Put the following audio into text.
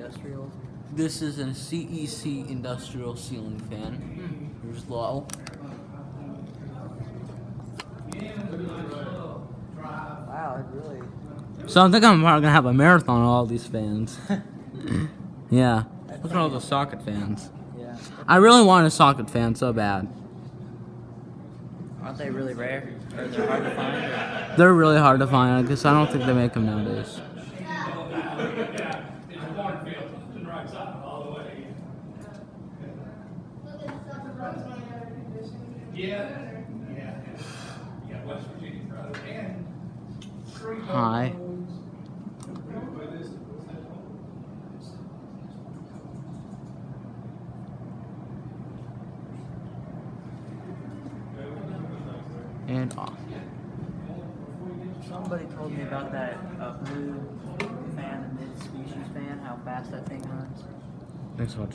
industrial? This is a CEC industrial ceiling fan. Here's low. Wow, it really. So I think I'm probably gonna have a marathon of all these fans. Yeah. Look at all the socket fans. Yeah. I really want a socket fan so bad. Aren't they really rare? Or they're hard to find? Or? They're really hard to find because I don't think they make them nowadays. Hi. And off. Somebody told me about that blue fan, the mid-species fan, how fast that thing runs. Thanks so much.